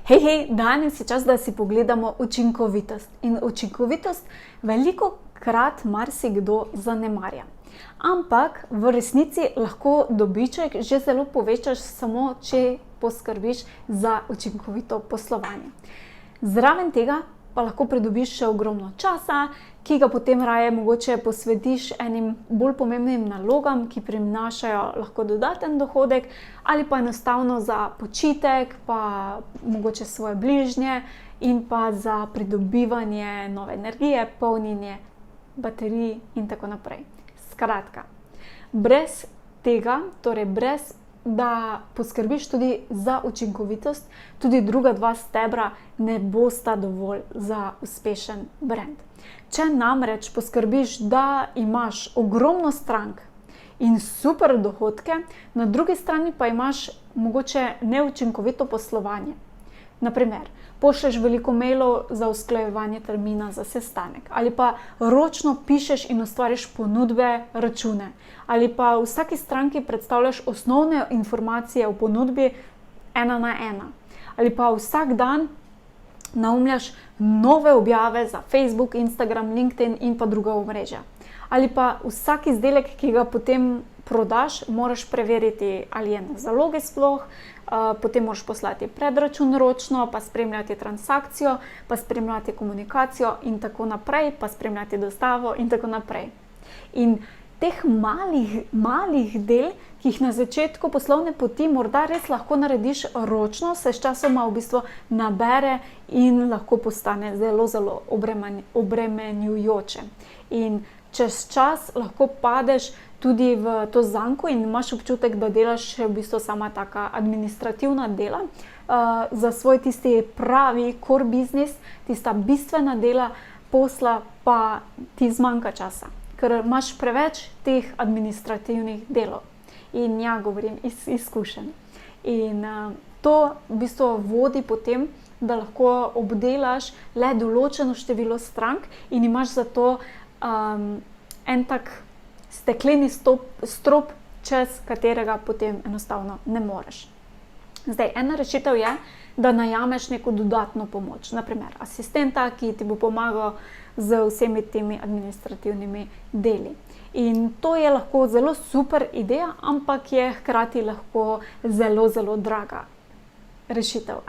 Hej, danes je čas, da si pogledamo učinkovitost. In učinkovitost veliko krat marsikdo zanemarja. Ampak v resnici lahko dobiček že zelo povečaš samo, če poskrbiš za učinkovito poslovanje. Zraven tega pa lahko pridobiš še ogromno časa, ki ga potem raje mogoče posvetiš enim bolj pomembnim nalogam, ki prinašajo lahko dodaten dohodek, ali pa enostavno za počitek, pa mogoče svoje bližnje in pa za pridobivanje nove energije, polnjenje baterij in tako naprej. Skratka, brez tega, torej brez da poskrbiš tudi za učinkovitost, tudi druga dva stebra ne bosta dovolj za uspešen brand. Če namreč poskrbiš, da imaš ogromno strank in super dohodke, na drugi strani pa imaš mogoče neučinkovito poslovanje. Naprimer, pošlješ veliko mailov za usklajevanje termina za sestanek, ali pa ročno pišeš in ustvariš ponudbe, račune, ali pa v vsaki stranki predstavljaš osnovne informacije o ponudbi 1 na 1, ali pa vsak dan naumljaš nove objave za Facebook, Instagram, LinkedIn in pa druga omrežja. Ali pa vsak izdelek, ki ga potem prodaš, moraš preveriti, ali je na zalogi sploh, potem moraš poslati predračun ročno, pa spremljati transakcijo, pa spremljati komunikacijo in tako naprej, pa spremljati dostavo in tako naprej. In teh malih del, ki jih na začetku poslovne poti morda res lahko narediš ročno, se sčasoma v bistvu nabere in lahko postane zelo obremenjujoče. In čez čas lahko padeš tudi v to zanko in imaš občutek, da delaš še v bistvu sama taka administrativna dela. Za svoj tisti pravi core business, tista bistvena dela posla pa ti zmanjka časa, ker imaš preveč teh administrativnih delov. In ja, govorim iz izkušenj. In to v bistvu vodi potem, da lahko obdelaš le določeno število strank in imaš zato en tak stekleni strop, čez katerega potem enostavno ne moreš. Zdaj, ena rešitev je, da najameš neko dodatno pomoč, naprimer asistenta, ki ti bo pomagal z vsemi temi administrativnimi deli. In to je lahko zelo super ideja, ampak je hkrati lahko zelo draga rešitev.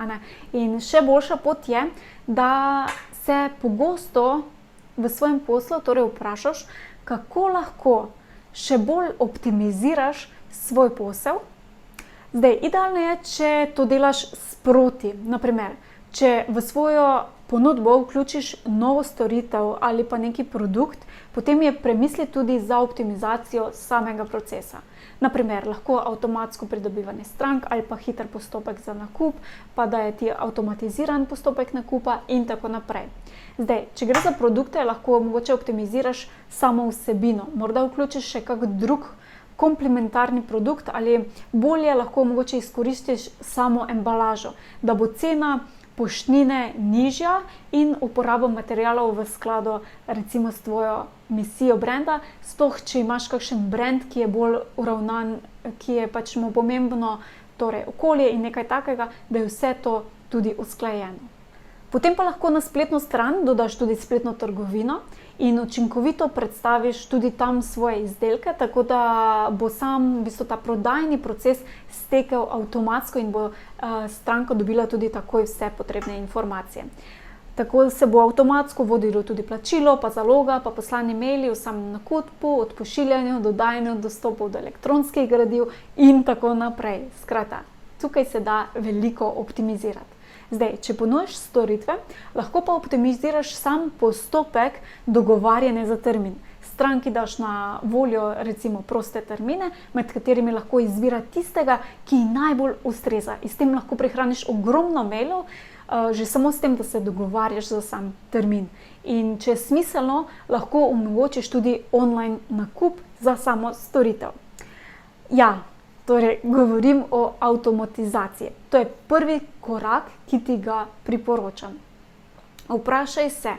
In še boljša pot je, da se pogosto v svojem poslu torej vprašaš, kako lahko še bolj optimiziraš svoj posel. Zdaj, idealno je, če to delaš sproti. Naprimer, če v svojo ponudbo vključiš novo storitev ali pa neki produkt, potem je premisli tudi za optimizacijo samega procesa. Naprimer, lahko avtomatsko pridobivanje strank ali pa hiter postopek za nakup, pa da je ti avtomatiziran postopek nakupa in tako naprej. Zdaj, če gre za produkte, lahko mogoče optimiziraš samo vsebino, morda vključiš še kak drug komplementarni produkt ali bolje lahko mogoče izkoristiš samo embalažo, da bo cena poštnine nižja in uporaba materialov v skladu recimo s tvojo misijo brenda, sploh če imaš kakšen brand, ki je bolj uravnan, ki je pač mu pomembno, torej okolje in nekaj takega, da je vse to tudi usklajeno. Potem pa lahko na spletno stran dodaš tudi spletno trgovino in učinkovito predstaviš tudi tam svoje izdelke, tako da bo sam v bistvu ta prodajni proces stekel avtomatsko in bo stranka dobila tudi takoj vse potrebne informacije. Tako se bo avtomatsko vodilo tudi plačilo, pa zaloga, pa poslani maili o samem nakupu, od pošiljanju, dodajanju dostopov do elektronskih gradiv in tako naprej. Skratka, tukaj se da veliko optimizirati. Zdaj, če ponujaš storitve, lahko pa optimiziraš sam postopek dogovarjanja za termin. Stranki daš na voljo recimo proste termine, med katerimi lahko izbira tistega, ki ji najbolj ustreza. In s tem lahko prihraniš ogromno mailov, že samo s tem, da se dogovarjaš za sam termin. In če je smiselno, lahko omogočiš tudi online nakup za samo storitev. Ja, torej govorim o avtomatizaciji. To je prvi korak, ki ti ga priporočam. Vprašaj se,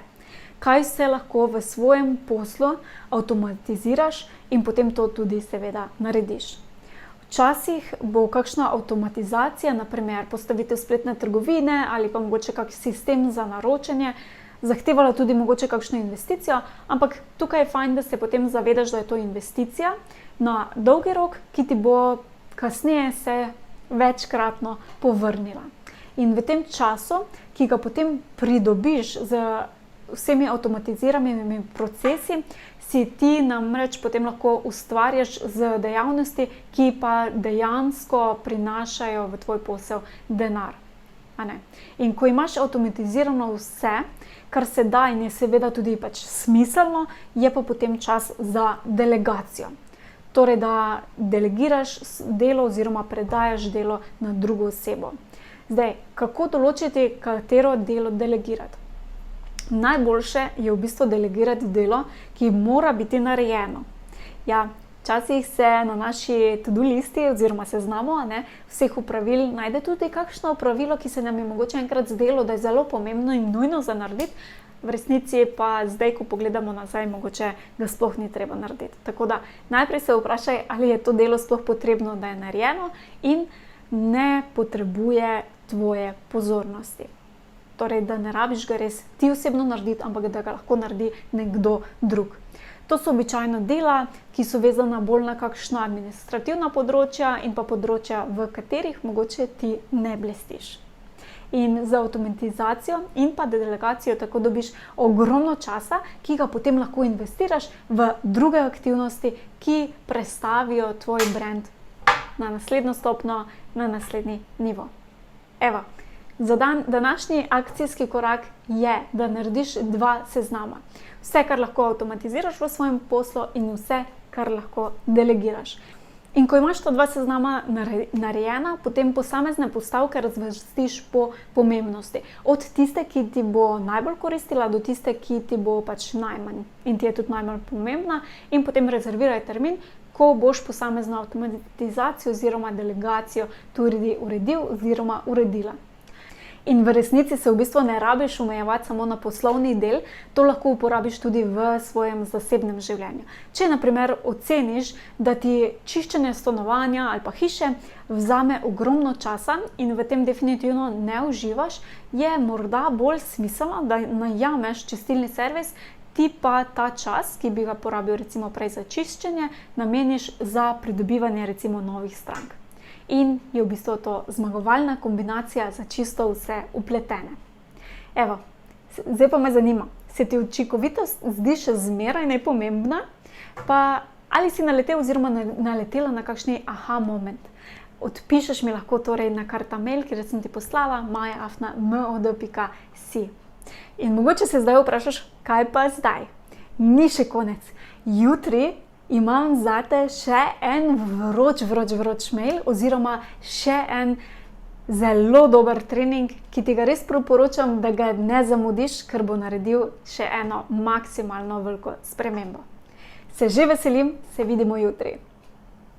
kaj vse lahko v svojem poslu avtomatiziraš in potem to tudi seveda narediš. Včasih bo kakšna avtomatizacija, naprimer postavitev spletne trgovine ali pa mogoče kak sistem za naročanje, zahtevala tudi mogoče kakšno investicijo, ampak tukaj je fajn, da se potem zavedaš, da je to investicija na dolgi rok, ki ti bo kasneje se večkratno povrnila. In v tem času, ki ga potem pridobiš z vsemi avtomatiziranimi procesi, si ti namreč potem lahko ustvarjaš z dejavnosti, ki pa dejansko prinašajo v tvoj posel denar. A ne? In ko imaš avtomatizirano vse, kar se da in je seveda tudi smiselno, je pa potem čas za delegacijo. Torej, da delegiraš delo oziroma predajaš delo na drugo osebo. Zdaj, kako določiti, katero delo delegirati? Najboljše je v bistvu delegirati delo, ki mora biti narejeno. Ja, včasih se na naši to-do listi oziroma seznamu vseh opravil najde tudi kakšno opravilo, ki se nam je mogoče enkrat zdelo, da je zelo pomembno in nujno za narediti, v resnici pa zdaj, ko pogledamo nazaj, mogoče ga sploh ni treba narediti. Tako da najprej se vprašaj, ali je to delo sploh potrebno, da je narejeno in ne potrebuje tvoje pozornosti. Torej, da ne rabiš ga res ti osebno narediti, ampak da ga lahko naredi nekdo drug. To so običajno dela, ki so vezana bolj na kakšna administrativna področja in pa področja, v katerih mogoče ti ne blestiš. In za avtomatizacijo in pa delegacijo tako dobiš ogromno časa, ki ga potem lahko investiraš v druge aktivnosti, ki prestavijo tvoj brand na naslednjo stopnjo, na naslednji nivo. Evo, za današnji akcijski korak je, da narediš 2 seznama. Vse, kar lahko avtomatiziraš v svojem poslu in vse, kar lahko delegiraš. In ko imaš ta 2 seznama narejena, potem posamezne postavke razvrstiš po pomembnosti. Od tiste, ki ti bo najbolj koristila, do tiste, ki ti bo najmanj in ti je tudi najmanj pomembna, in potem rezerviraj termin, ko boš posamezno avtomatizacijo oziroma delegacijo tudi uredil oziroma uredila. In v resnici se v bistvu ne rabiš omejevati samo na poslovni del, to lahko uporabiš tudi v svojem zasebnem življenju. Če na primer oceniš, da ti čiščenje stanovanja ali pa hiše vzame ogromno časa in v tem definitivno ne uživaš, je morda bolj smiselno, da najameš čistilni servis, ti pa ta čas, ki bi ga porabil recimo prej za čiščenje, nameniš za pridobivanje recimo novih strank. In je v bistvu to zmagovalna kombinacija za čisto vse upletene. Evo, zdaj pa me zanima, se ti učinkovitost zdi še zmeraj nepomembna? Pa ali si naletel oziroma naletela na kakšni aha moment? Odpišeš mi lahko torej na kar ta mail, kjer sem ti poslala maja@mod.si. In mogoče se zdaj vprašaš, kaj pa zdaj? Ni še konec. Jutri imam zate še en vroč mail oziroma še en zelo dober trening, ki ti ga res priporočam, da ga ne zamudiš, ker bo naredil še eno maksimalno veliko spremembo. Se že veselim, se vidimo jutri.